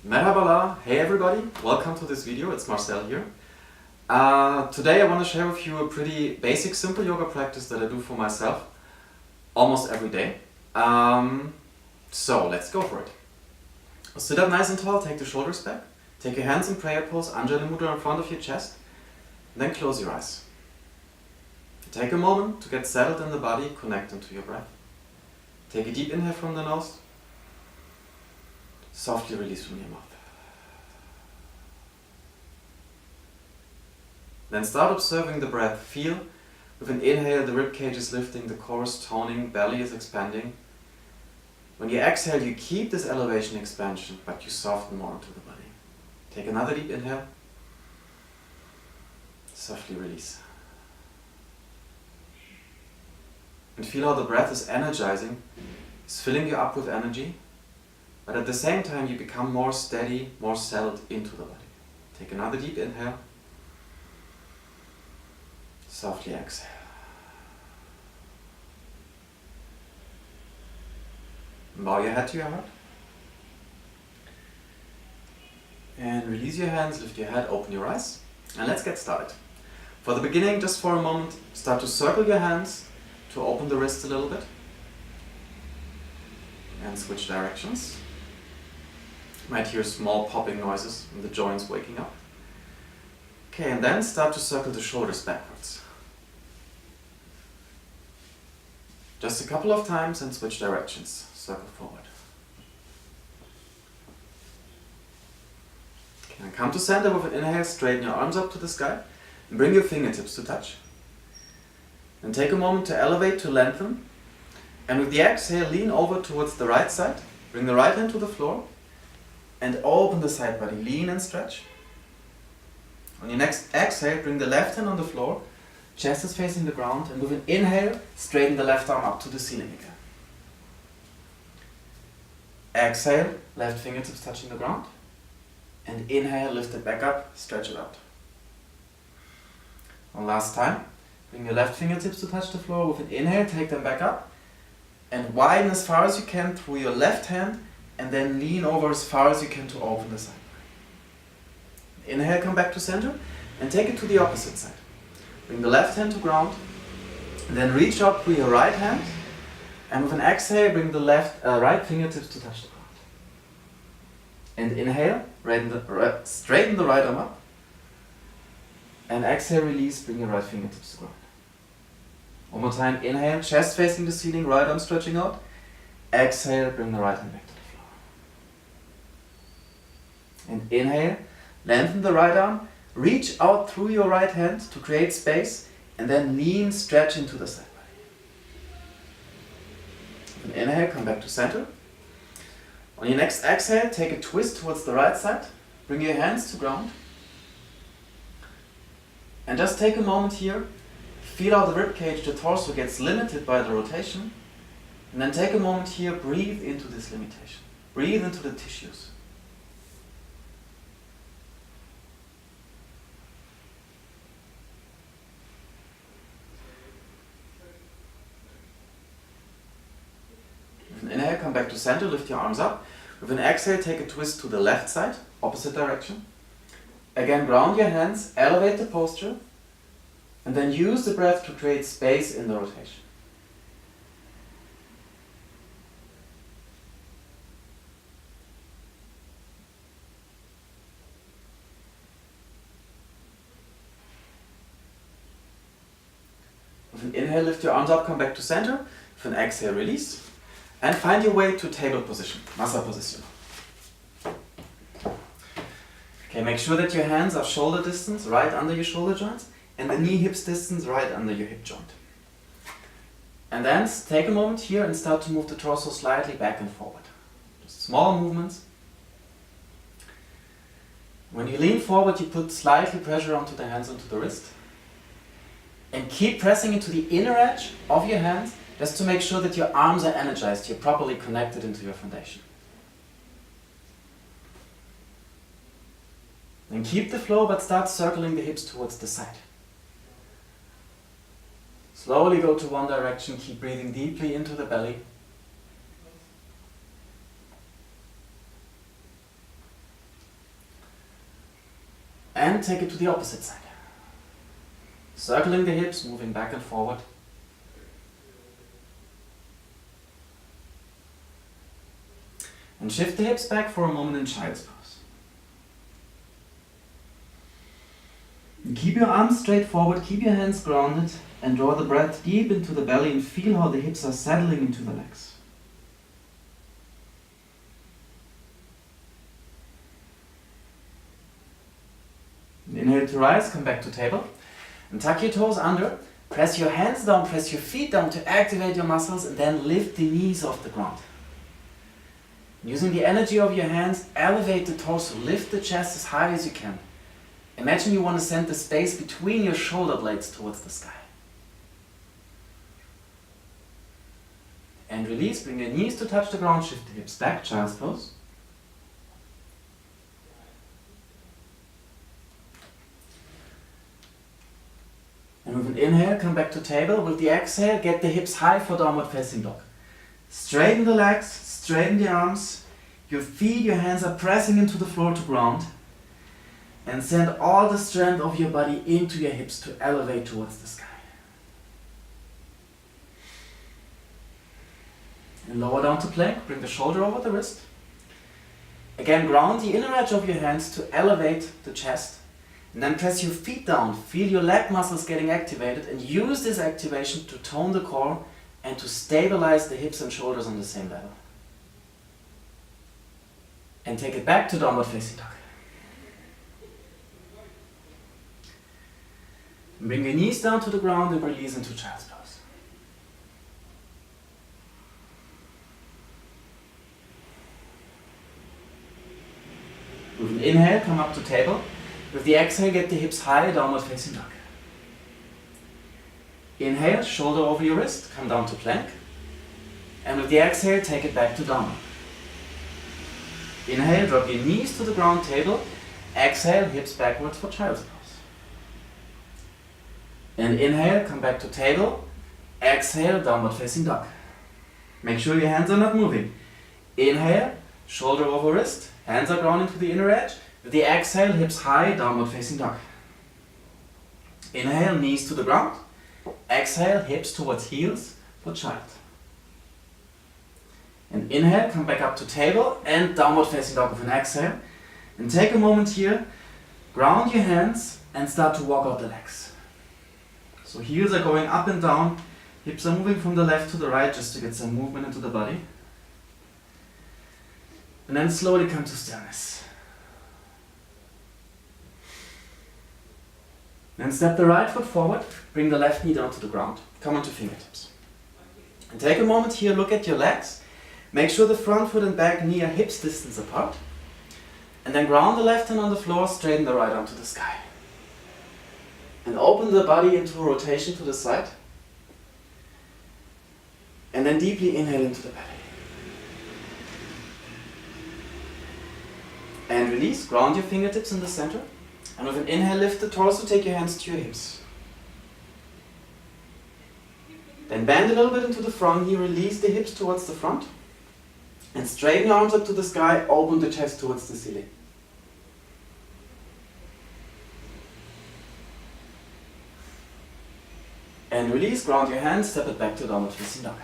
Merhaba, hey everybody, welcome to this video, it's Marcel here. Today I want to share with you a pretty basic, simple yoga practice that I do for myself almost every day. So let's go for it. Sit up nice and tall, take the shoulders back, take your hands in prayer pose, Anjali Mudra in front of your chest, then close your eyes. Take a moment to get settled in the body, connect into your breath. Take a deep inhale from the nose, softly release from your mouth. Then start observing the breath. Feel with an inhale the rib cage is lifting, the core is toning, belly is expanding. When you exhale, you keep this elevation expansion, but you soften more into the body. Take another deep inhale. Softly release. And feel how the breath is energizing, is filling you up with energy, but at the same time you become more steady, more settled into the body. Take another deep inhale. Softly exhale. Bow your head to your heart. And release your hands, lift your head, open your eyes. And let's get started. For the beginning, just for a moment, start to circle your hands to open the wrists a little bit. And switch directions. You might hear small popping noises from the joints waking up. Okay, and then start to circle the shoulders backwards. Just a couple of times and switch directions. Circle forward. Okay, and come to center with an inhale, straighten your arms up to the sky and bring your fingertips to touch. And take a moment to elevate, to lengthen. And with the exhale, lean over towards the right side. Bring the right hand to the floor and open the side body. Lean and stretch. On your next exhale, bring the left hand on the floor. Chest is facing the ground, and with an inhale, straighten the left arm up to the ceiling again. Exhale, left fingertips touching the ground. And inhale, lift it back up, stretch it out. One last time, bring your left fingertips to touch the floor. With an inhale, take them back up. And widen as far as you can through your left hand, and then lean over as far as you can to open the side. Inhale, come back to center, and take it to the opposite side. Bring the left hand to ground, and then reach out through your right hand, and with an exhale, bring the right fingertips to touch the ground. And inhale, straighten the right arm up, and exhale, release, bring your right fingertips to ground. One more time, inhale, chest facing the ceiling, right arm stretching out. Exhale, bring the right hand back to the floor. And inhale, lengthen the right arm, reach out through your right hand to create space, and then lean, stretch into the side body. And inhale, come back to center. On your next exhale, take a twist towards the right side. Bring your hands to ground. And just take a moment here. Feel how the ribcage, the torso gets limited by the rotation. And then take a moment here, breathe into this limitation. Breathe into the tissues. With an inhale, come back to center, lift your arms up. With an exhale, take a twist to the left side, opposite direction. Again, ground your hands, elevate the posture. And then use the breath to create space in the rotation. With an inhale, lift your arms up, come back to center. With an exhale, release. And find your way to table position, Masa position. Okay, make sure that your hands are shoulder distance, right under your shoulder joints. And the knee-hips distance right under your hip joint. And then take a moment here and start to move the torso slightly back and forward. Just small movements. When you lean forward, you put slightly pressure onto the hands, onto the wrist. And keep pressing into the inner edge of your hands just to make sure that your arms are energized, you're properly connected into your foundation. Then keep the flow, but start circling the hips towards the side. Slowly go to one direction, keep breathing deeply into the belly. And take it to the opposite side. Circling the hips, moving back and forward. And shift the hips back for a moment in child's pose. And keep your arms straight forward, keep your hands grounded, and draw the breath deep into the belly and feel how the hips are settling into the legs. Inhale to rise, come back to table. And tuck your toes under. Press your hands down, press your feet down to activate your muscles, and then lift the knees off the ground. Using the energy of your hands, elevate the torso, lift the chest as high as you can. Imagine you want to send the space between your shoulder blades towards the sky. And release, bring your knees to touch the ground, shift the hips back, child's pose. And with an inhale, come back to table. With the exhale, get the hips high for downward facing dog. Straighten the legs, straighten the arms. Your feet, your hands are pressing into the floor to ground. And send all the strength of your body into your hips to elevate towards the sky. And lower down to plank, bring the shoulder over the wrist. Again, ground the inner edge of your hands to elevate the chest. And then press your feet down, feel your leg muscles getting activated, and use this activation to tone the core and to stabilize the hips and shoulders on the same level. And take it back to downward facing dog. And bring your knees down to the ground and release into child's pose. With an inhale, come up to table. With the exhale, get the hips high, downward facing dog. Inhale, shoulder over your wrist, come down to plank. And with the exhale, take it back to downward. Inhale, drop your knees to the ground, table. Exhale, hips backwards for child's pose. And inhale, come back to table. Exhale, downward facing dog. Make sure your hands are not moving. Inhale, shoulder over wrist, hands are grounding to the inner edge. With the exhale, hips high, downward facing dog. Inhale, knees to the ground. Exhale, hips towards heels for child. And inhale, come back up to table and downward facing dog with an exhale. And take a moment here, ground your hands and start to walk out the legs. So heels are going up and down, hips are moving from the left to the right just to get some movement into the body. And then slowly come to stillness. Then step the right foot forward, bring the left knee down to the ground, come onto fingertips. And take a moment here, look at your legs. Make sure the front foot and back knee are hips distance apart. And then ground the left hand on the floor, straighten the right arm to the sky. And open the body into a rotation to the side. And then deeply inhale into the belly. And release, ground your fingertips in the center. And with an inhale, lift the torso, take your hands to your hips. Then bend a little bit into the front knee, release the hips towards the front. And straighten your arms up to the sky, open the chest towards the ceiling. And release, ground your hands, step it back to downward facing dog.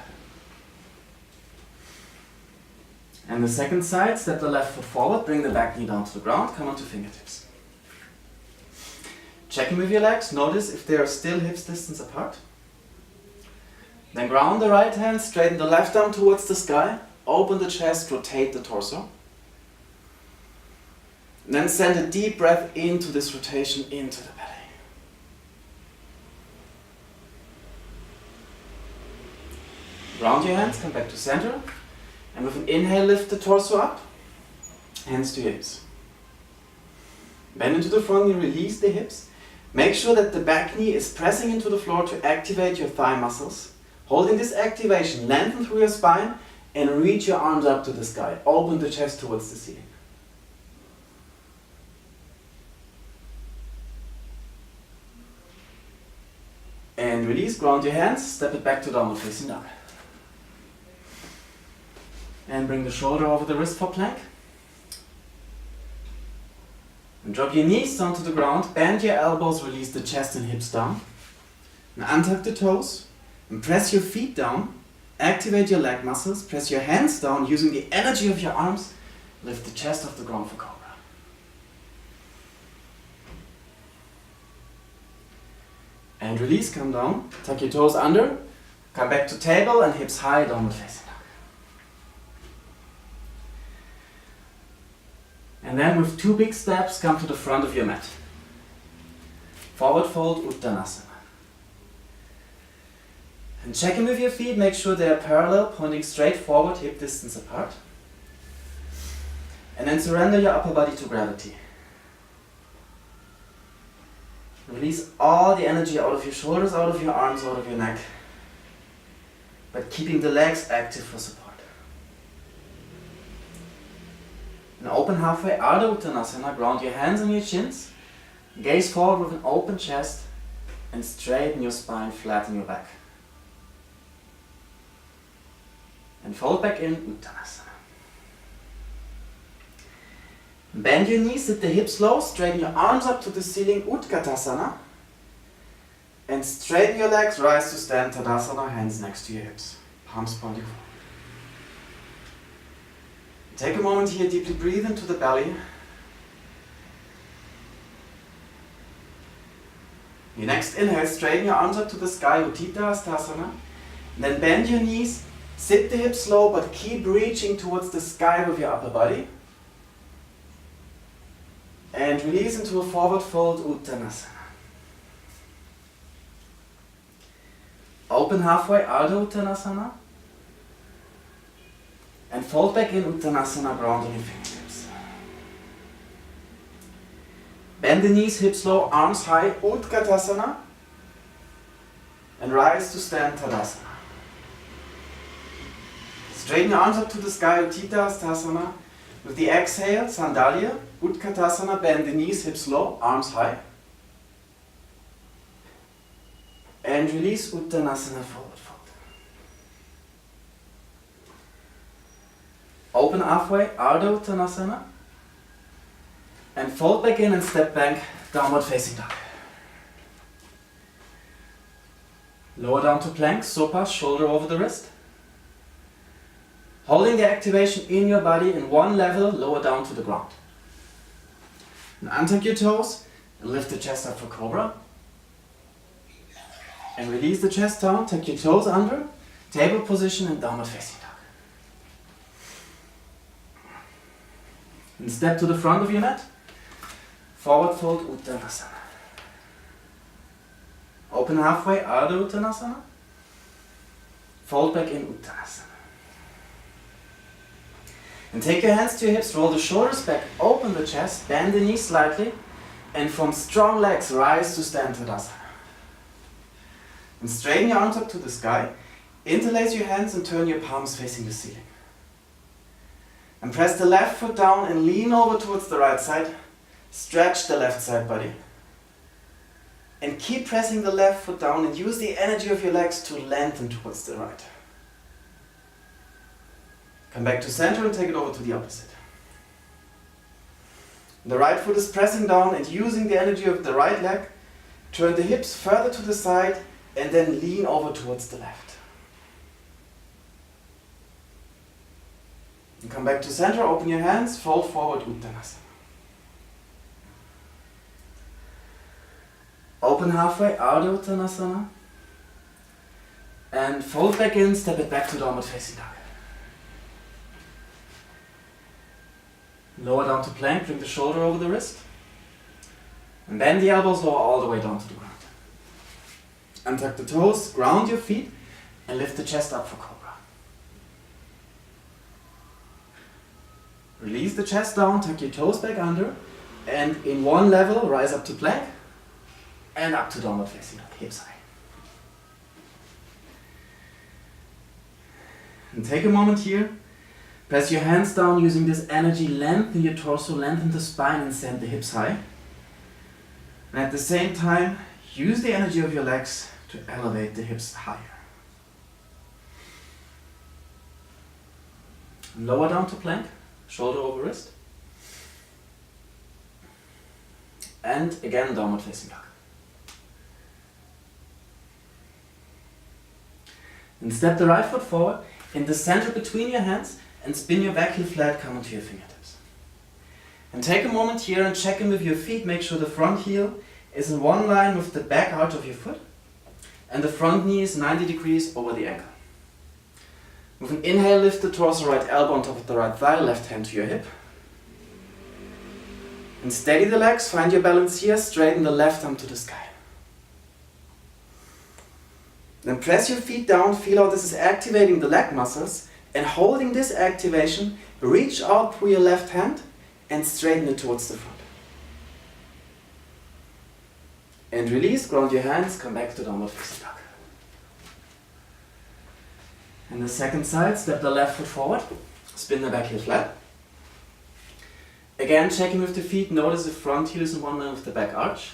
And the second side, step the left foot forward, bring the back knee down to the ground, come onto fingertips. Checking with your legs, notice if they are still hips distance apart. Then ground the right hand, straighten the left arm towards the sky, open the chest, rotate the torso. And then send a deep breath into this rotation, into the belly. Ground your hands, come back to center. And with an inhale, lift the torso up, hands to your hips. Bend into the front knee, release the hips. Make sure that the back knee is pressing into the floor to activate your thigh muscles. Holding this activation, lengthen through your spine and reach your arms up to the sky. Open the chest towards the ceiling. And release, ground your hands, step it back to downward facing dog. And bring the shoulder over the wrist for plank. And drop your knees down to the ground, bend your elbows, release the chest and hips down. And untuck the toes and press your feet down. Activate your leg muscles, press your hands down using the energy of your arms. Lift the chest off the ground for cobra. And release, come down, tuck your toes under, come back to table and hips high, downward facing dog. And then with 2 big steps, come to the front of your mat. Forward fold, Uttanasana. And check in with your feet, make sure they are parallel, pointing straight forward, hip distance apart. And then surrender your upper body to gravity. Release all the energy out of your shoulders, out of your arms, out of your neck. But keeping the legs active for support. And open halfway, Ardha Uttanasana, ground your hands on your chins. Gaze forward with an open chest and straighten your spine, flatten your back. And fold back in, Uttanasana. Bend your knees, sit the hips low, straighten your arms up to the ceiling, Utkatasana. And straighten your legs, rise to stand, Tadasana, hands next to your hips, palms pointing forward. Take a moment here, deeply breathe into the belly. Your next inhale, straighten your arms up to the sky, Utthita Hastasana. Then bend your knees, sit the hips low, but keep reaching towards the sky with your upper body. And release into a forward fold, Uttanasana. Open halfway, Ardha Uttanasana. And fold back in, Uttanasana, ground on your fingertips. Bend the knees, hips low, arms high, Utkatasana. And rise to stand, Tadasana. Straighten your arms up to the sky, Utthita Hastasana. With the exhale, Sandalya, Utkatasana, bend the knees, hips low, arms high. And release, Uttanasana, forward fold. Open halfway, Ardha Uttanasana. And fold back in and step back, downward facing dog. Lower down to plank, Sopa, shoulder over the wrist. Holding the activation in your body in one level, lower down to the ground. And untuck your toes and lift the chest up for Cobra. And release the chest down, tuck your toes under, table position and downward facing dog. And step to the front of your mat. Forward fold, Uttanasana. Open halfway, Ardha Uttanasana. Fold back in, Uttanasana. And take your hands to your hips, roll the shoulders back, open the chest, bend the knees slightly, and from strong legs, rise to stand Tadasana. And straighten your arms up to the sky, interlace your hands and turn your palms facing the ceiling. And press the left foot down and lean over towards the right side, stretch the left side body. And keep pressing the left foot down and use the energy of your legs to lengthen towards the right. Come back to center and take it over to the opposite. The right foot is pressing down and using the energy of the right leg, turn the hips further to the side and then lean over towards the left. And come back to center, open your hands, fold forward, Uttanasana. Open halfway, Ardha Uttanasana. And fold back in, step it back to downward facing dog. Lower down to plank, bring the shoulder over the wrist. And bend the elbows, lower all the way down to the ground. Untuck the toes, ground your feet, and lift the chest up for Cobra. Release the chest down, tuck your toes back under, and in one level, rise up to plank, and up to downward facing dog, hips high. And take a moment here. Press your hands down using this energy, lengthen your torso, lengthen the spine and send the hips high. And at the same time, use the energy of your legs to elevate the hips higher. And lower down to plank, shoulder over wrist. And again, downward facing dog. And step the right foot forward in the center between your hands and spin your back heel flat, come onto your fingertips. And take a moment here and check in with your feet. Make sure the front heel is in one line with the back arch of your foot and the front knee is 90 degrees over the ankle. With an inhale, lift the torso, right elbow on top of the right thigh, left hand to your hip. And steady the legs, find your balance here, straighten the left arm to the sky. Then press your feet down, feel how this is activating the leg muscles, and holding this activation, reach out through your left hand and straighten it towards the front. And release, ground your hands, come back to downward facing dog. And the second side, step the left foot forward, spin the back heel flat. Again, checking with the feet, notice the front heel is in one line with the back arch.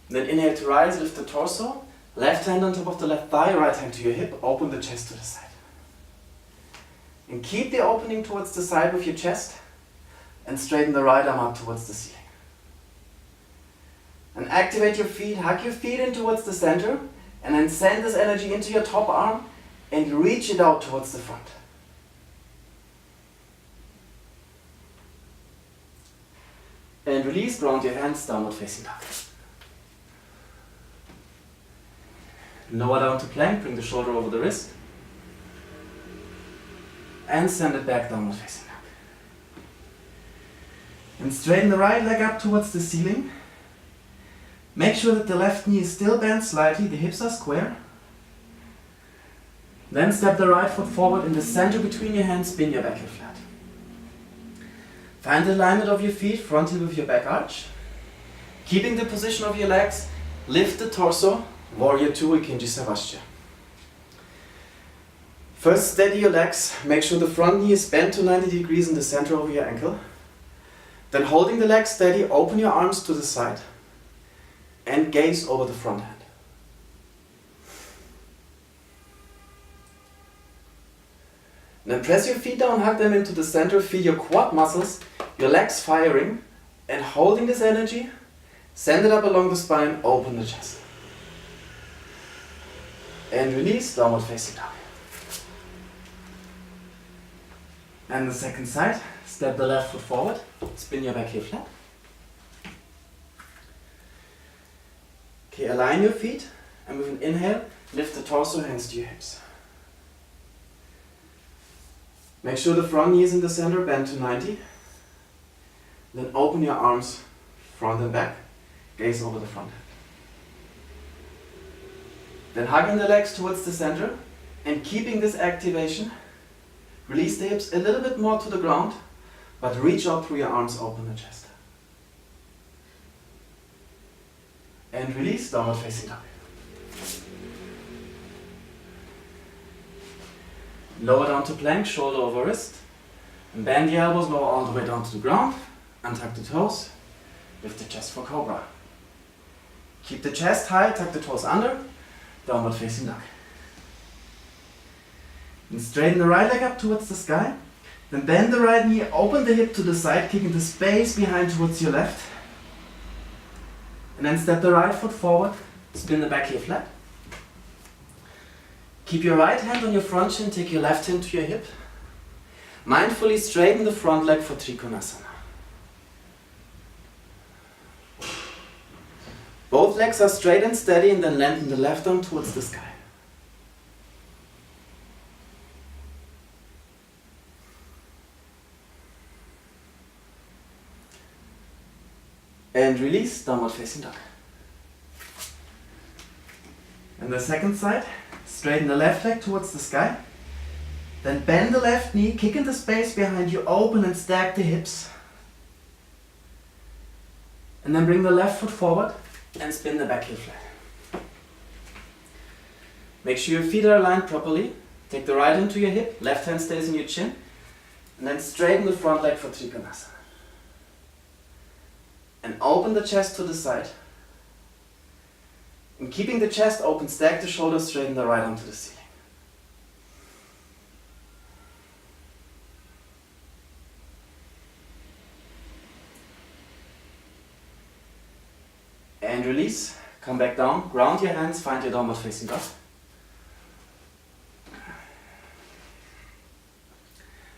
Then inhale to rise, lift the torso, left hand on top of the left thigh, right hand to your hip, open the chest to the side. And keep the opening towards the side with your chest and straighten the right arm up towards the ceiling. And activate your feet, hug your feet in towards the center and then send this energy into your top arm and reach it out towards the front. And release, ground your hands, downward facing dog. Lower down to plank, bring the shoulder over the wrist. And send it back, downward facing dog. And straighten the right leg up towards the ceiling. Make sure that the left knee is still bent slightly, the hips are square. Then step the right foot forward in the center between your hands, spin your back heel flat. Find the alignment of your feet, front heel with your back arch. Keeping the position of your legs, lift the torso, warrior two, Ikinji Savasana. First, steady your legs, make sure the front knee is bent to 90 degrees in the center of your ankle. Then holding the legs steady, open your arms to the side and gaze over the front hand. Then press your feet down, hug them into the center, feel your quad muscles, your legs firing, and holding this energy, send it up along the spine, open the chest. And release, downward facing dog. And the second side, step the left foot forward, spin your back heel flat. Okay, align your feet, and with an inhale, lift the torso, hands to your hips. Make sure the front knee is in the center, bend to 90. Then open your arms, front and back, gaze over the front hand. Then hugging the legs towards the center, and keeping this activation, release the hips a little bit more to the ground, but reach out through your arms, open the chest. And release, downward facing dog. Lower down to plank, shoulder over wrist. And bend the elbows, lower all the way down to the ground. Untuck the toes. Lift the chest for cobra. Keep the chest high, tuck the toes under. Downward facing dog. And straighten the right leg up towards the sky. Then bend the right knee, open the hip to the side, kicking the space behind towards your left. And then step the right foot forward, spin the back heel flat. Keep your right hand on your front shin, take your left hand to your hip. Mindfully straighten the front leg for Trikonasana. Both legs are straight and steady, and then lengthen the left arm towards the sky. And release, downward facing dog. And the second side, straighten the left leg towards the sky. Then bend the left knee, kick in the space behind you, open and stack the hips. And then bring the left foot forward and spin the back heel flat. Make sure your feet are aligned properly. Take the right hand to your hip, left hand stays in your chin. And then straighten the front leg for Trikonasana. And open the chest to the side. And keeping the chest open, stack the shoulders, straighten the right arm to the ceiling. And release, come back down, ground your hands, find your downward facing dog.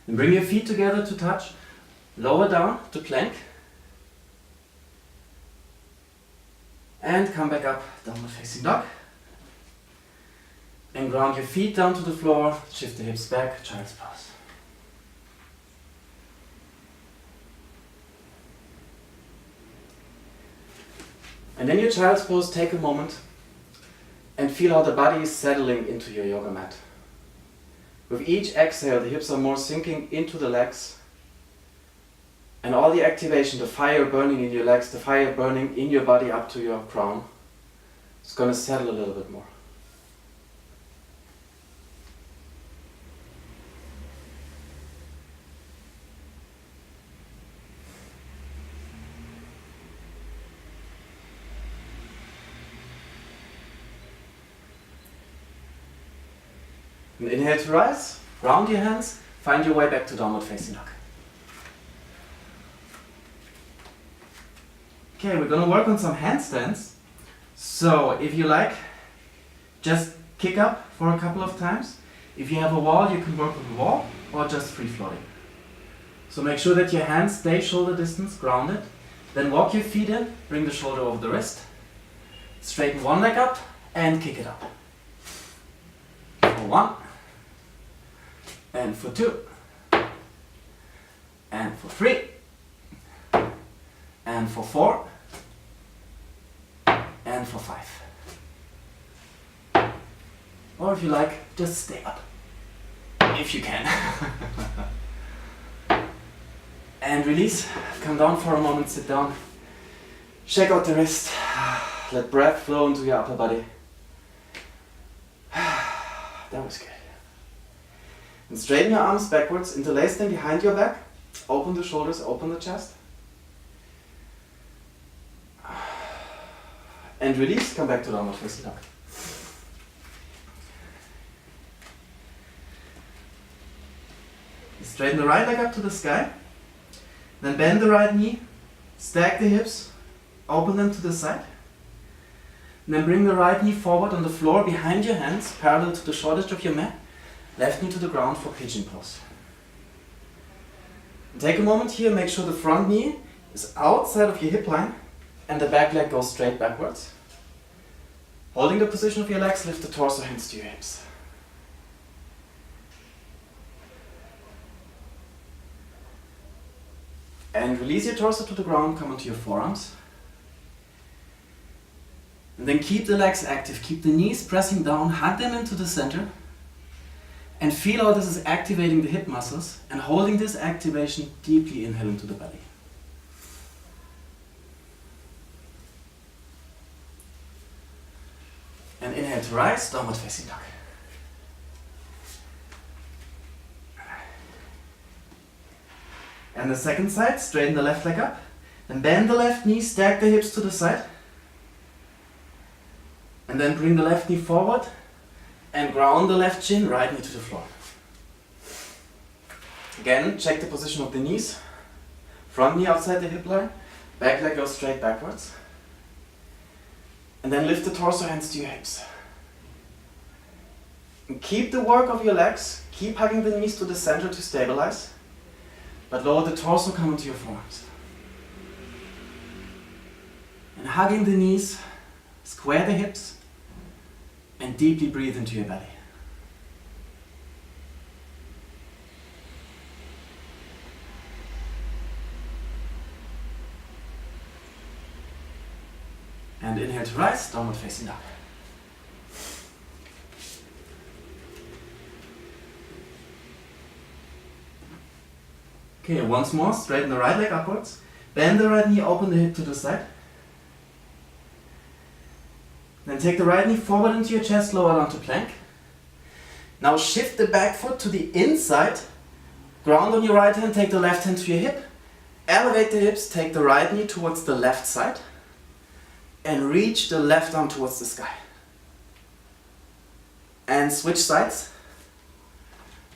Then bring your feet together to touch, lower down to plank. And come back up, downward facing dog. And ground your feet down to the floor, shift the hips back, child's pose. And in your child's pose, take a moment and feel how the body is settling into your yoga mat. With each exhale, the hips are more sinking into the legs, and all the activation, the fire burning in your legs, the fire burning in your body up to your crown, is going to settle a little bit more. And inhale to rise, round your hands, find your way back to downward facing dog. Okay, we're going to work on some handstands. So if you like, just kick up for a couple of times. If you have a wall, you can work with the wall or just free floating. So make sure that your hands stay shoulder distance, grounded. Then walk your feet in, bring the shoulder over the wrist. Straighten one leg up and kick it up. For 1. And for 2. And for 3. And for 4. And for 5. Or if you like, just stay up. If you can. And release. Come down for a moment, sit down. Shake out the wrist. Let breath flow into your upper body. That was good. And straighten your arms backwards, interlace them behind your back. Open the shoulders, open the chest. And release, come back to downward facing dog. Straighten the right leg up to the sky. Then bend the right knee, stack the hips, open them to the side. And then bring the right knee forward on the floor behind your hands, parallel to the short edge of your mat. Left knee to the ground for pigeon pose. And take a moment here, make sure the front knee is outside of your hip line and the back leg goes straight backwards. Holding the position of your legs, lift the torso, hands to your hips. And release your torso to the ground, come onto your forearms. And then keep the legs active, keep the knees pressing down, hug them into the center. And feel how this is activating the hip muscles and holding this activation deeply inhale into the belly. And inhale to rise, downward facing dog. And the second side, straighten the left leg up. Then bend the left knee, stack the hips to the side. And then bring the left knee forward and ground the left shin, right knee to the floor. Again, check the position of the knees. Front knee outside the hip line, back leg goes straight backwards. And then lift the torso, hands to your hips. And keep the work of your legs, keep hugging the knees to the center to stabilize. But lower the torso, come into your forearms. And hugging the knees, square the hips, and deeply breathe into your belly. And inhale to rise, downward facing dog. Okay, once more, straighten the right leg upwards. Bend the right knee, open the hip to the side. Then take the right knee forward into your chest, lower down to plank. Now shift the back foot to the inside. Ground on your right hand, take the left hand to your hip. Elevate the hips, take the right knee towards the left side. And reach the left arm towards the sky. And switch sides.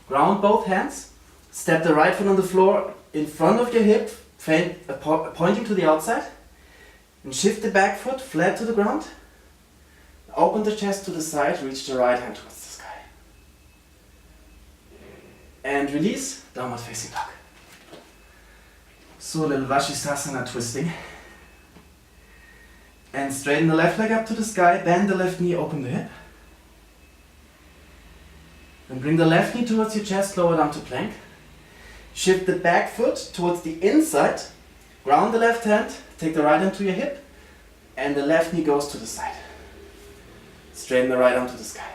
Ground both hands. Step the right foot on the floor in front of your hip, pointing to the outside. And shift the back foot flat to the ground. Open the chest to the side, reach the right hand towards the sky. And release, downward facing dog. So a little Vashisthasana twisting. And straighten the left leg up to the sky, bend the left knee, open the hip. Then bring the left knee towards your chest, lower down to plank. Shift the back foot towards the inside, ground the left hand, take the right hand to your hip, and the left knee goes to the side. Straighten the right arm to the sky.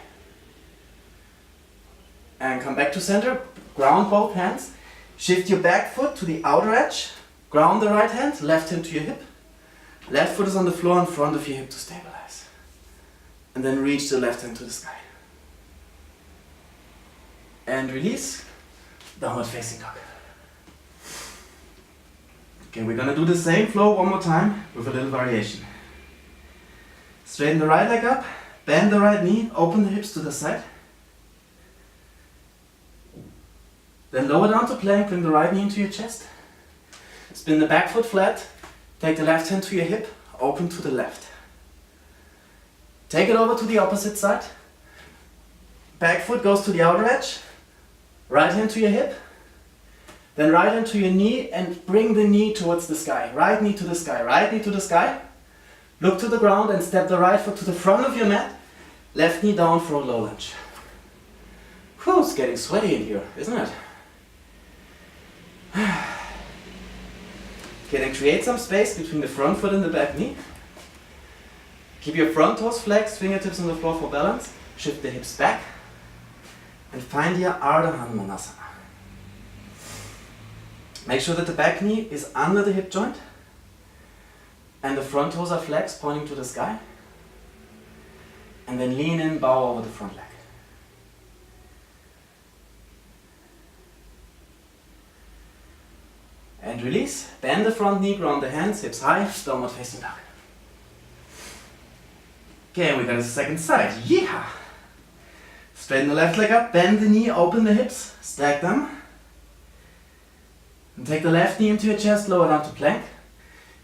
And come back to center, ground both hands, shift your back foot to the outer edge, ground the right hand, left hand to your hip, left foot is on the floor in front of your hip to stabilize. And then reach the left hand to the sky. And release, downward facing dog. Okay, we're gonna do the same flow one more time with a little variation. Straighten the right leg up, bend the right knee, open the hips to the side. Then lower down to plank, bring the right knee into your chest. Spin the back foot flat, take the left hand to your hip, open to the left. Take it over to the opposite side. Back foot goes to the outer edge, right hand to your hip, then right hand to your knee and bring the knee towards the sky. Right knee to the sky, right knee to the sky. Look to the ground and step the right foot to the front of your mat. Left knee down for a low lunge. Whew, it's getting sweaty in here, isn't it? Okay, then create some space between the front foot and the back knee. Keep your front toes flexed, fingertips on the floor for balance. Shift the hips back. And find your Ardha Hanumanasana. Make sure that the back knee is under the hip joint and the front toes are flexed, pointing to the sky. And then lean in, bow over the front leg. And release, bend the front knee, ground the hands, hips high, downward facing dog. Okay, we got a second side, yeehaw! Straighten the left leg up, bend the knee, open the hips, stack them. And take the left knee into your chest, lower down to plank.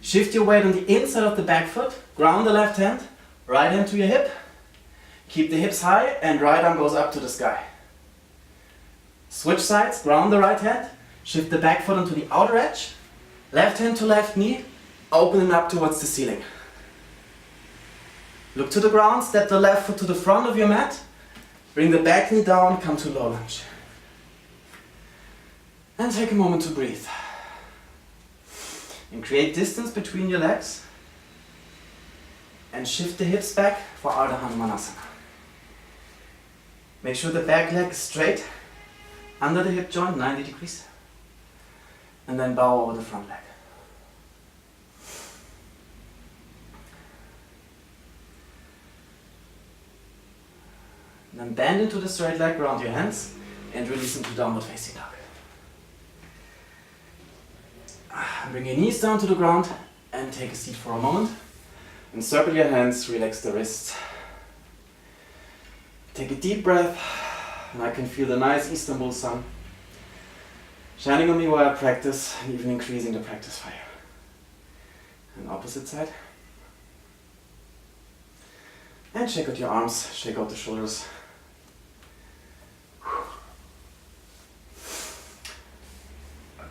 Shift your weight on the inside of the back foot, ground the left hand, right hand to your hip. Keep the hips high and right arm goes up to the sky. Switch sides, ground the right hand, shift the back foot onto the outer edge, left hand to left knee, opening up towards the ceiling. Look to the ground, step the left foot to the front of your mat, bring the back knee down, come to low lunge. And take a moment to breathe. And create distance between your legs. And shift the hips back for Ardha Hanumanasana. Make sure the back leg is straight, under the hip joint, 90 degrees. And then bow over the front leg. And then bend into the straight leg, ground your hands, and release into downward facing dog. Bring your knees down to the ground and take a seat for a moment. And circle your hands, relax the wrists. Take a deep breath, and I can feel the nice Istanbul sun shining on me while I practice, and even increasing the practice fire. And opposite side. And shake out your arms, shake out the shoulders.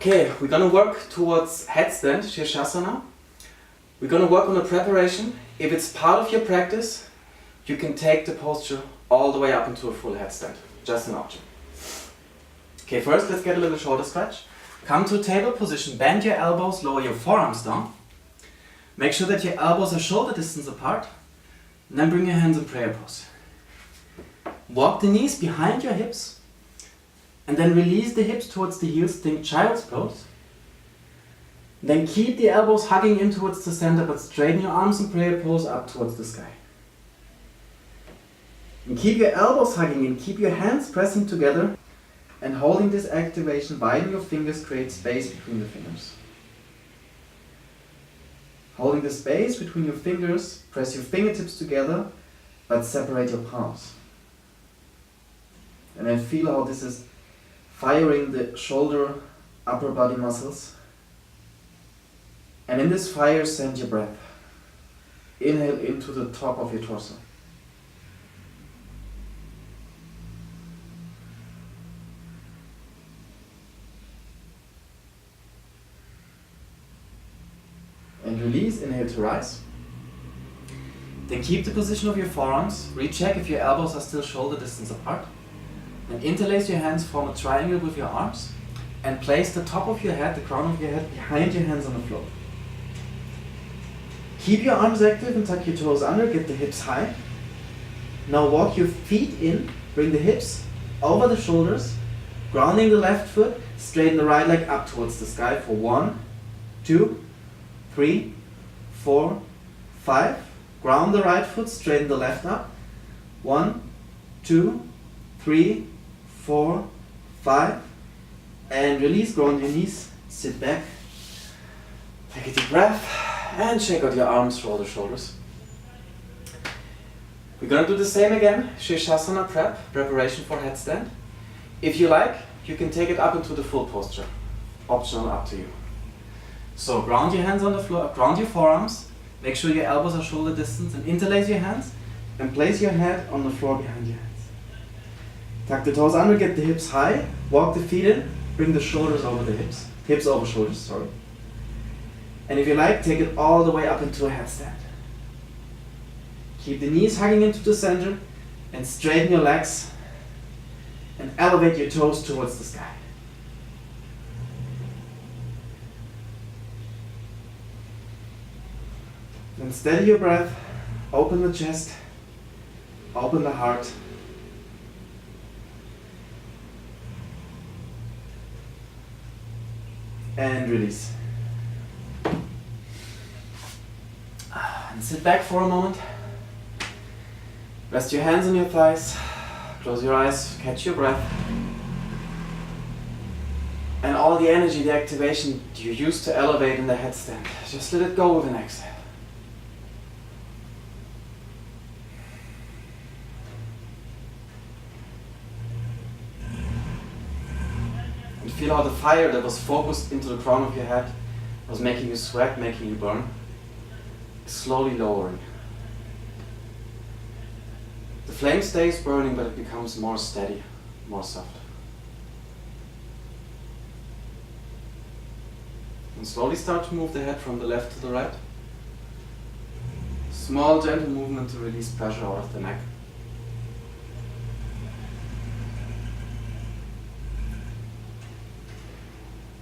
Okay, we're gonna work towards headstand, Shavasana. We're gonna work on the preparation. If it's part of your practice, you can take the posture all the way up into a full headstand. Just an option. Okay, first let's get a little shoulder stretch. Come to table position, bend your elbows, lower your forearms down. Make sure that your elbows are shoulder distance apart. And then bring your hands in prayer pose. Walk the knees behind your hips. And then release the hips towards the heels, think child's pose. Then keep the elbows hugging in towards the center, but straighten your arms in prayer pose up towards the sky. And keep your elbows hugging in, keep your hands pressing together, and holding this activation, widen your fingers, create space between the fingers. Holding the space between your fingers, press your fingertips together, but separate your palms. And then feel how this is firing the shoulder, upper body muscles. And in this fire, send your breath. Inhale into the top of your torso. And release, inhale to rise. Then keep the position of your forearms, recheck if your elbows are still shoulder distance apart. And interlace your hands, form a triangle with your arms, and place the top of your head, the crown of your head, behind your hands on the floor. Keep your arms active and tuck your toes under, get the hips high. Now walk your feet in, bring the hips over the shoulders, grounding the left foot, straighten the right leg up towards the sky for 1, 2, 3, 4, 5. Ground the right foot, straighten the left up. 1, 2, 3, 4, 5. And release, ground your knees, sit back. Take a deep breath and shake out your arms, roll the shoulders. We're going to do the same again, Shavasana preparation for headstand. If you like, you can take it up into the full posture. Optional, up to you. So ground your hands on the floor, ground your forearms, make sure your elbows are shoulder distance and interlace your hands and place your head on the floor behind your hands. Tuck the toes under, get the hips high, walk the feet in, bring the shoulders over the hips over shoulders, sorry. And if you like, take it all the way up into a headstand. Keep the knees hugging into the center and straighten your legs and elevate your toes towards the sky. Then steady your breath, open the chest, open the heart. And release. And sit back for a moment. Rest your hands on your thighs. Close your eyes, catch your breath. And all the energy, the activation you used to elevate in the headstand, just let it go with an exhale. And feel how the fire that was focused into the crown of your head was making you sweat, making you burn, is slowly lowering. The flame stays burning, but it becomes more steady, more soft. And slowly start to move the head from the left to the right. Small, gentle movement to release pressure out of the neck.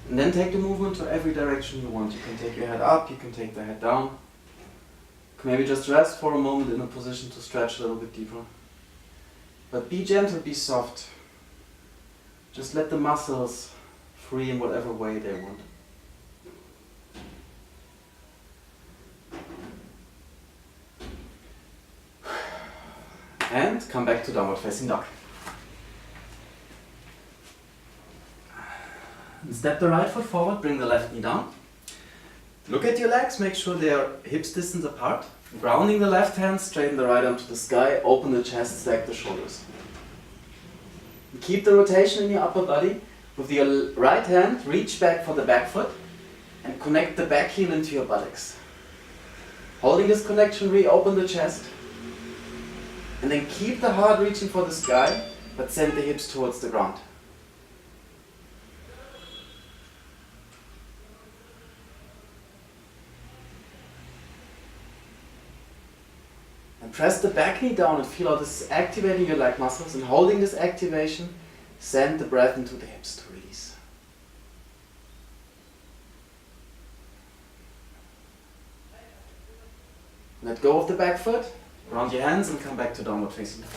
And then take the movement to every direction you want. You can take your head up, you can take the head down. You can maybe just rest for a moment in a position to stretch a little bit deeper. But be gentle, be soft. Just let the muscles free in whatever way they want. And come back to downward facing dog. And step the right foot forward, bring the left knee down. Look at your legs, make sure they are hips distance apart. Grounding the left hand, straighten the right arm to the sky, open the chest, stack the shoulders. Keep the rotation in your upper body. With your right hand, reach back for the back foot and connect the back heel into your buttocks. Holding this connection, reopen the chest. And then keep the heart reaching for the sky, but send the hips towards the ground. And press the back knee down and feel how this is activating your leg muscles, and holding this activation, send the breath into the hips to release. Let go of the back foot, round your hands and come back to downward facing dog.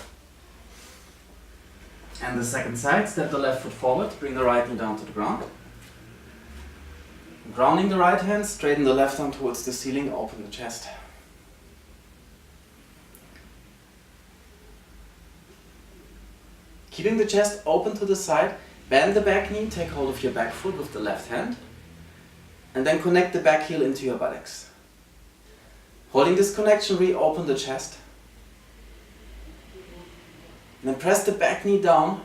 And the second side, step the left foot forward, bring the right knee down to the ground. Grounding the right hand, straighten the left arm towards the ceiling, open the chest. Keeping the chest open to the side, bend the back knee, take hold of your back foot with the left hand, and then connect the back heel into your buttocks. Holding this connection, reopen the chest. And then press the back knee down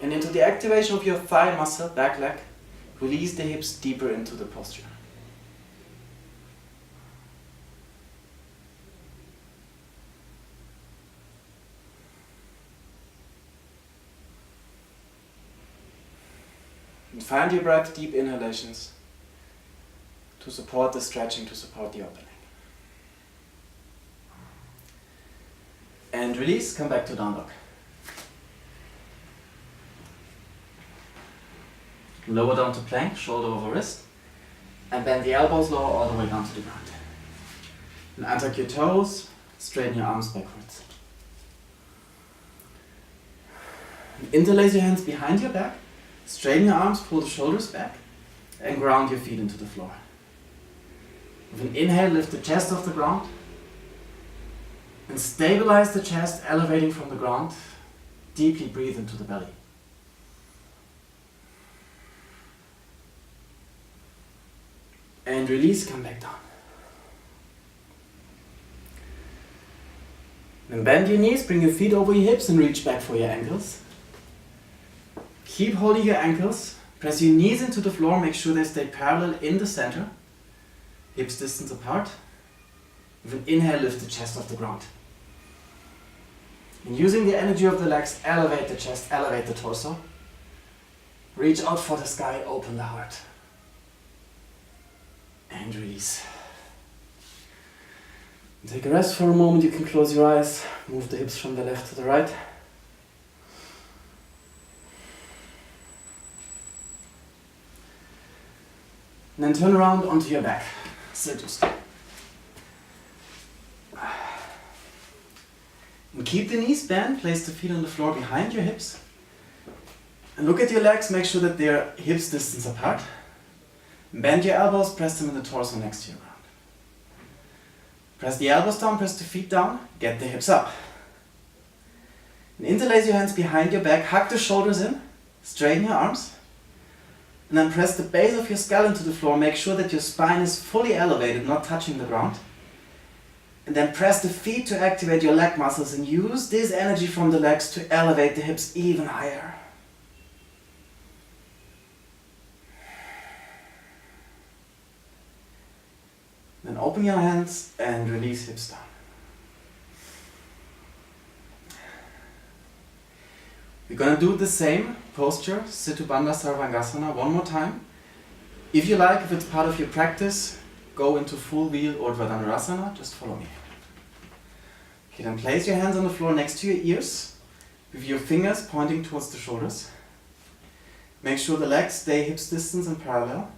and into the activation of your thigh muscle, back leg, release the hips deeper into the posture. find your breath, deep inhalations to support the stretching, to support the opening. And release, come back to down dog. Lower down to plank, shoulder over wrist. And bend the elbows lower all the way down to the ground. And untuck your toes, straighten your arms backwards. Interlace your hands behind your back, straighten your arms, pull the shoulders back, and ground your feet into the floor. With an inhale, lift the chest off the ground, and stabilize the chest, elevating from the ground. Deeply breathe into the belly. And release, come back down. Then bend your knees, bring your feet over your hips and reach back for your ankles. Keep holding your ankles, press your knees into the floor, make sure they stay parallel in the center. Hips distance apart. With an inhale, lift the chest off the ground. And using the energy of the legs, elevate the chest, elevate the torso. Reach out for the sky, open the heart. And release. Take a rest for a moment, you can close your eyes, move the hips from the left to the right. And then turn around onto your back. Sit or stand. And keep the knees bent, place the feet on the floor behind your hips. And look at your legs, make sure that they're hips distance apart. Bend your elbows, press them in the torso next to your ground. Press the elbows down, press the feet down, get the hips up. And interlace your hands behind your back, hug the shoulders in, straighten your arms. And then press the base of your skull into the floor, make sure that your spine is fully elevated, not touching the ground. And then press the feet to activate your leg muscles and use this energy from the legs to elevate the hips even higher. Then open your hands and release hips down. We're going to do the same posture, Siddha Bandha Sarvangasana, one more time. If you like, if it's part of your practice, go into full wheel or Urdhva Dhanurasana, just follow me. Okay, then place your hands on the floor next to your ears, with your fingers pointing towards the shoulders. Make sure the legs stay hips distance and parallel.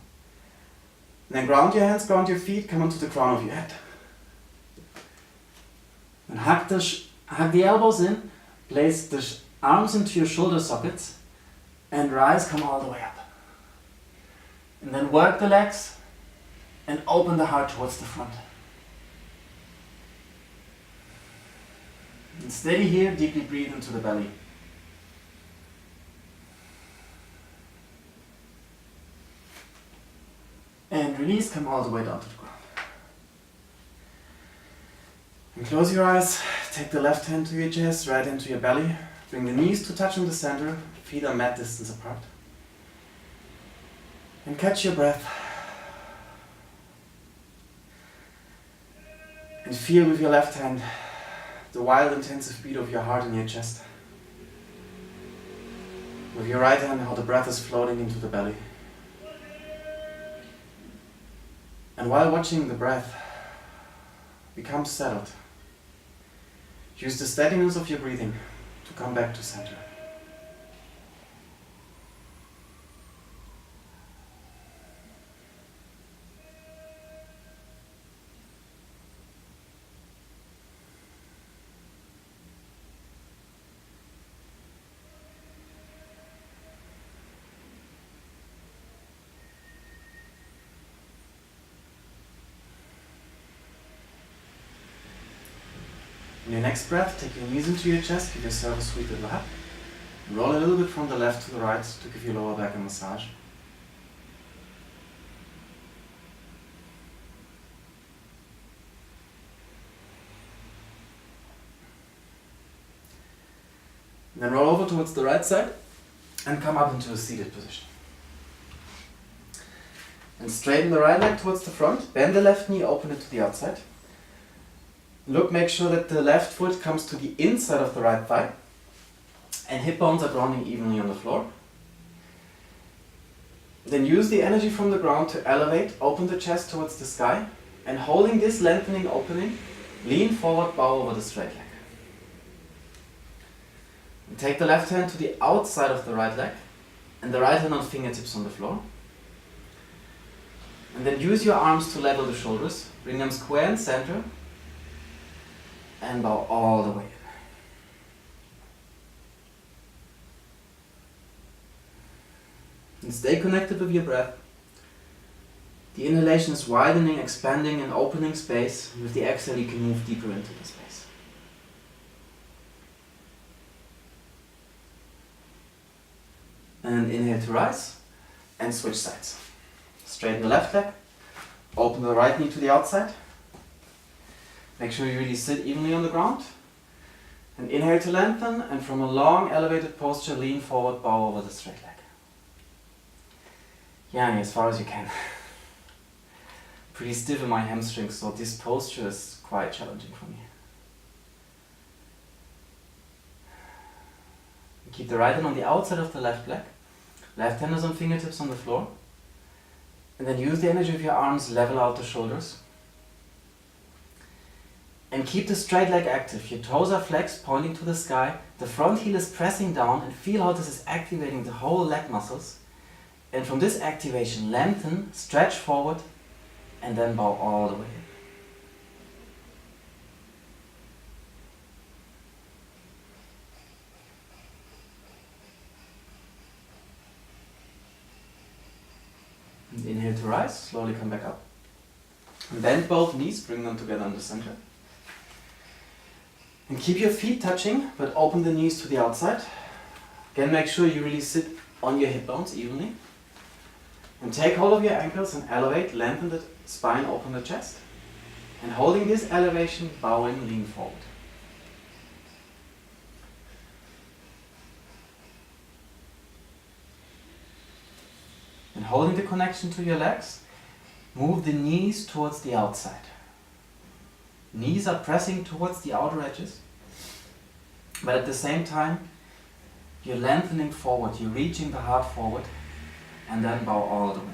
And then ground your hands, ground your feet, come onto the crown of your head. And hug the elbows in, place the arms into your shoulder sockets, and rise, come all the way up. And then work the legs, and open the heart towards the front. And steady here, deeply breathe into the belly. And release, come all the way down to the ground. And close your eyes, take the left hand to your chest, right hand to your belly. Bring the knees to touch in the center, feet are mat distance apart. And catch your breath. And feel with your left hand the wild intensive beat of your heart in your chest. With your right hand, how the breath is floating into the belly. And while watching the breath, become settled. Use the steadiness of your breathing to come back to center. In your next breath, take your knees into your chest, give yourself a sweet little hug. Roll a little bit from the left to the right to give your lower back a massage. And then roll over towards the right side and come up into a seated position. And straighten the right leg towards the front, bend the left knee, open it to the outside. Look, make sure that the left foot comes to the inside of the right thigh and hip bones are grounding evenly on the floor. Then use the energy from the ground to elevate, open the chest towards the sky, and holding this lengthening opening, lean forward, bow over the straight leg. And take the left hand to the outside of the right leg, and the right hand on fingertips on the floor. And then use your arms to level the shoulders, bring them square in center, and bow all the way in. And stay connected with your breath. The inhalation is widening, expanding, and opening space. With the exhale, you can move deeper into the space. And inhale to rise, and switch sides. Straighten the left leg, open the right knee to the outside. Make sure you really sit evenly on the ground. And inhale to lengthen, and from a long elevated posture, lean forward, bow over the straight leg. Yani, as far as you can. Pretty stiff in my hamstrings, so this posture is quite challenging for me. Keep the right hand on the outside of the left leg. Left hand is on fingertips on the floor. And then use the energy of your arms, level out the shoulders. And keep the straight leg active. Your toes are flexed, pointing to the sky. The front heel is pressing down, and feel how this is activating the whole leg muscles. And from this activation, lengthen, stretch forward, and then bow all the way in. And inhale to rise, slowly come back up. And bend both knees, bring them together in the center. And keep your feet touching, but open the knees to the outside. Again, make sure you really sit on your hip bones evenly. And take hold of your ankles and elevate, lengthen the spine, open the chest. And holding this elevation, bow in, lean forward. And holding the connection to your legs, move the knees towards the outside. Knees are pressing towards the outer edges, but at the same time, you're lengthening forward, you're reaching the heart forward, and then bow all the way.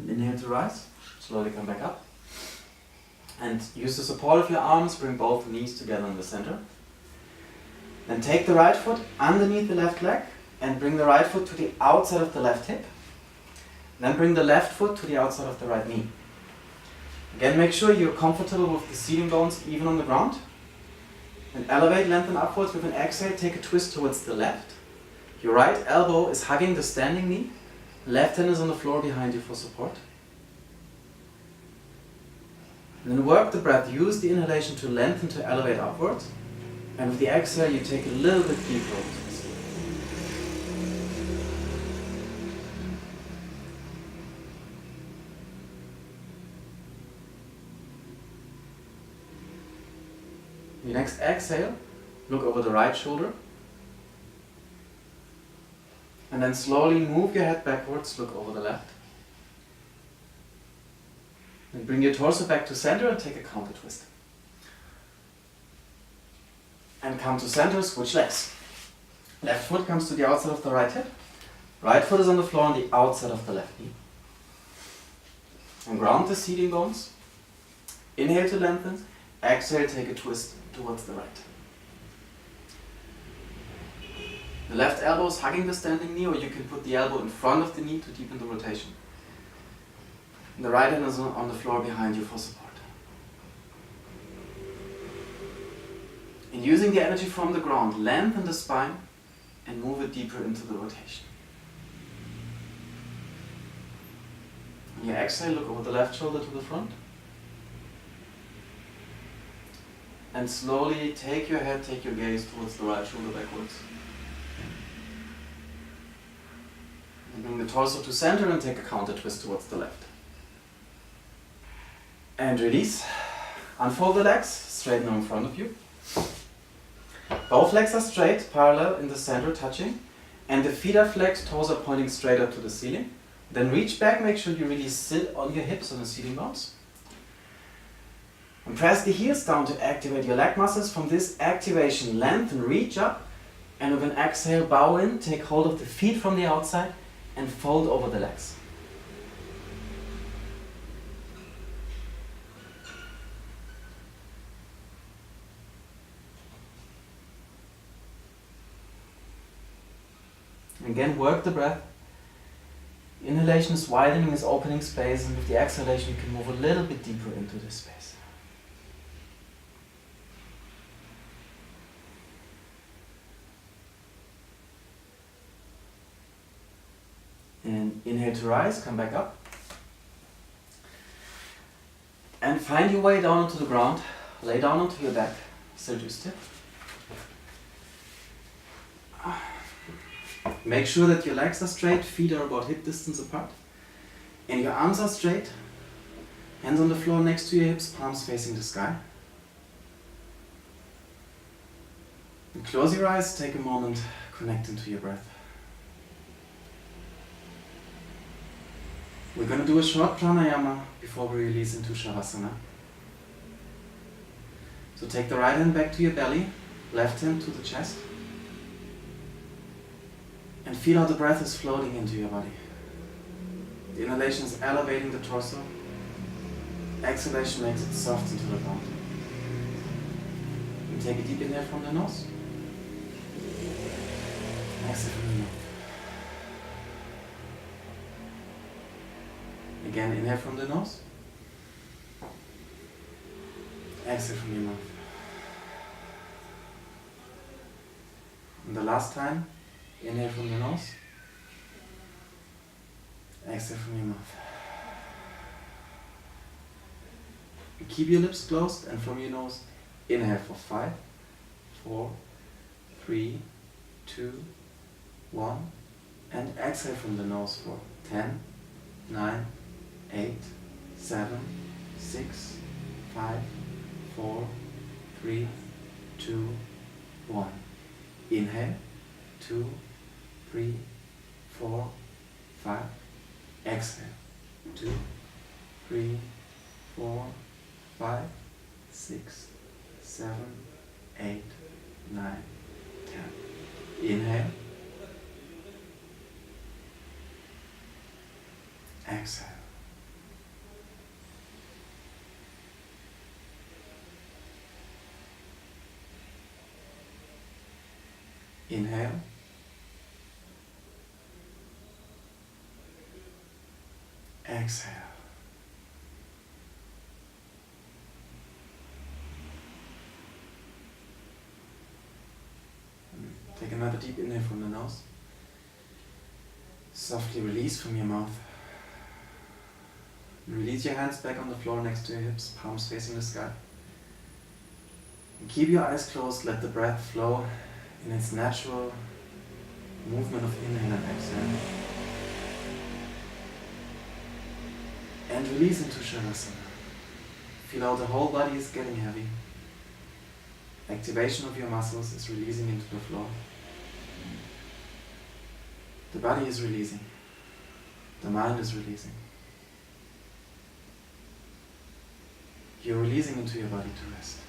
Inhale to rise, slowly come back up. And use the support of your arms, bring both knees together in the center. Then take the right foot underneath the left leg and bring the right foot to the outside of the left hip. Then bring the left foot to the outside of the right knee. Again, make sure you're comfortable with the seating bones even on the ground. And elevate, lengthen upwards with an exhale, take a twist towards the left. Your right elbow is hugging the standing knee. Left hand is on the floor behind you for support. And then work the breath. Use the inhalation to lengthen, to elevate upwards. And with the exhale, you take a little bit deeper twist. Your next exhale, look over the right shoulder. And then slowly move your head backwards, look over the left. And bring your torso back to center and take a counter twist. And come to center, switch legs. Left foot comes to the outside of the right hip. Right foot is on the floor on the outside of the left knee. And ground the seating bones. Inhale to lengthen. Exhale, take a twist towards the right. The left elbow is hugging the standing knee, or you can put the elbow in front of the knee to deepen the rotation. And the right hand is on the floor behind you for support. And using the energy from the ground, lengthen the spine and move it deeper into the rotation. On your exhale, look over the left shoulder to the front. And slowly take your head, take your gaze towards the right shoulder backwards. And bring the torso to center and take a counter twist towards the left. And release. Unfold the legs, straighten them in front of you. Both legs are straight, parallel in the center, touching. And the feet are flexed, toes are pointing straight up to the ceiling. Then reach back, make sure you really sit on your hips on the seating bones. And press the heels down to activate your leg muscles. From this activation, lengthen, reach up, and with an exhale, bow in, take hold of the feet from the outside, and fold over the legs. Again, work the breath. Inhalation is widening, is opening space, and with the exhalation you can move a little bit deeper into this space. And inhale to rise, come back up. And find your way down onto the ground. Lay down onto your back, still do stiff. Make sure that your legs are straight, feet are about hip distance apart. And your arms are straight. Hands on the floor next to your hips, palms facing the sky. And close your eyes, take a moment, connect into your breath. We're going to do a short pranayama before we release into Shavasana. So take the right hand back to your belly, left hand to the chest. And feel how the breath is floating into your body. The inhalation is elevating the torso. Exhalation makes it soft into the ground. And take a deep inhale from the nose. Exhale from the mouth. Again, inhale from the nose. Exhale from your mouth. And the last time, inhale from the nose. Exhale from your mouth. Keep your lips closed and from your nose, inhale for 5, 4, 3, 2, 1. And exhale from the nose for 10, 9, 8, 7, 6, 5, 4, 3, 2, 1. Inhale, 2, 3, 4, 5. Exhale, 2, 3, 4, 5, 6, 7, 8, 9, 10. Inhale. Exhale. Inhale. Exhale. Take another deep inhale from the nose. Softly release from your mouth. Release your hands back on the floor next to your hips, palms facing the sky. And keep your eyes closed, let the breath flow in its natural movement of inhale and exhale. And release into Shavasana. Feel how the whole body is getting heavy. Activation of your muscles is releasing into the floor. The body is releasing. The mind is releasing. You're releasing into your body to rest.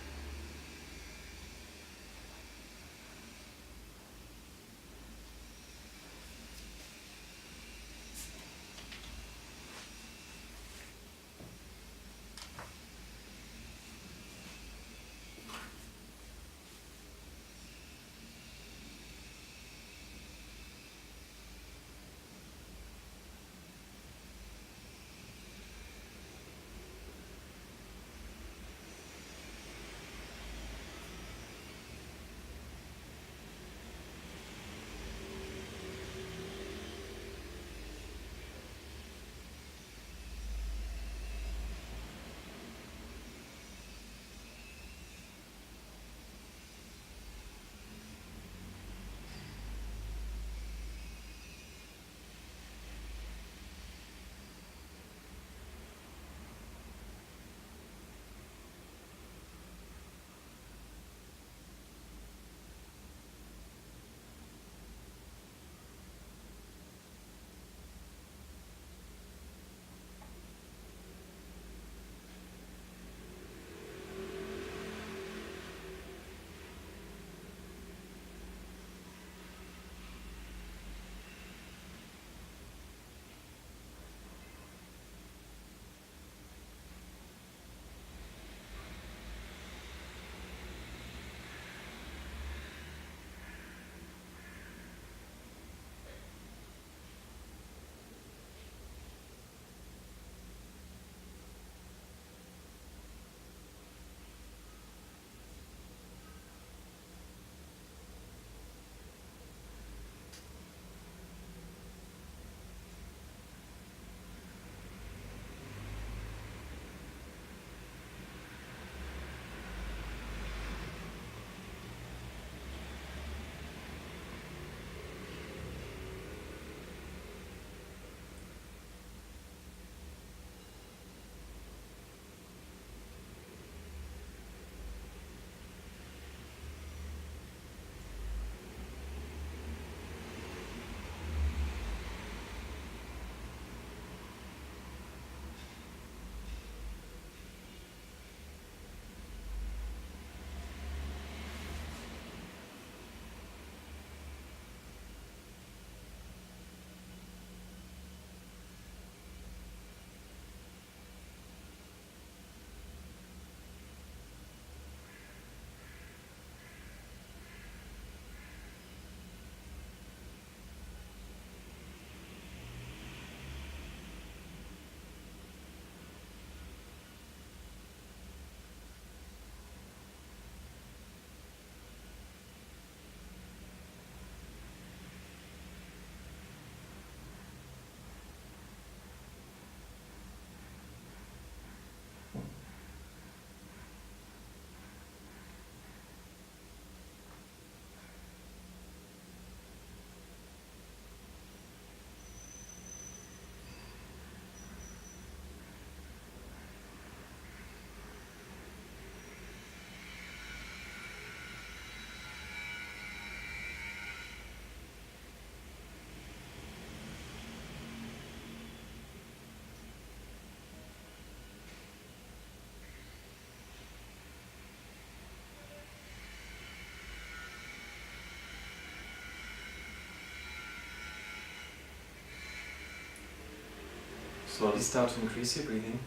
Slowly start to increase your breathing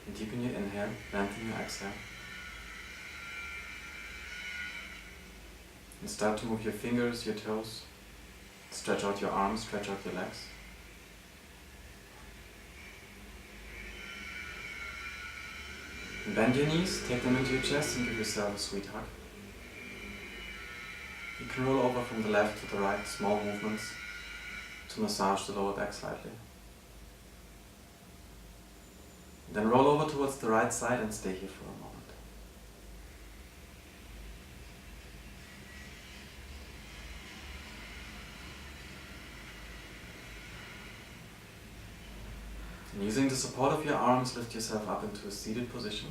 and deepen your inhale, lengthen your exhale. And start to move your fingers, your toes, stretch out your arms, stretch out your legs. And bend your knees, take them into your chest and give yourself a sweet hug. You can roll over from the left to the right, small movements, to massage the lower back slightly. Then roll over towards the right side and stay here for a moment. And using the support of your arms, lift yourself up into a seated position.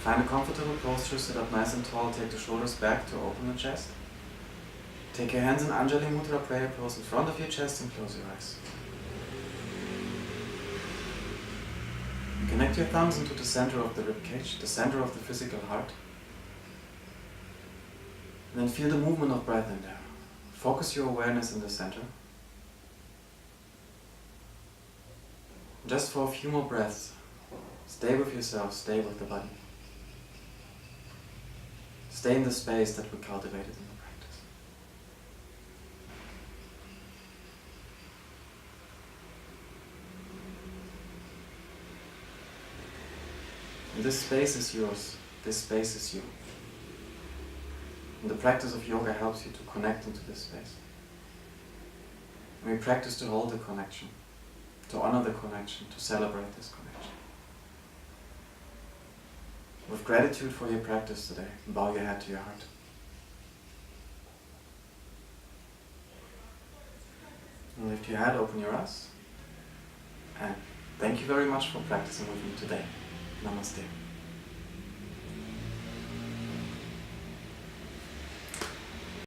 Find a comfortable posture, sit up nice and tall, take the shoulders back to open the chest. Take your hands in Anjali Mudra prayer pose in front of your chest and close your eyes. Connect your thumbs into the center of the ribcage, the center of the physical heart. And then feel the movement of breath in there. Focus your awareness in the center. Just for a few more breaths, stay with yourself, stay with the body. Stay in the space that we cultivated in the practice. And this space is yours. This space is you. And the practice of yoga helps you to connect into this space. And we practice to hold the connection, to honor the connection, to celebrate this connection. With gratitude for your practice today, bow your head to your heart. And lift your head, open your eyes. And thank you very much for practicing with me today. Namaste.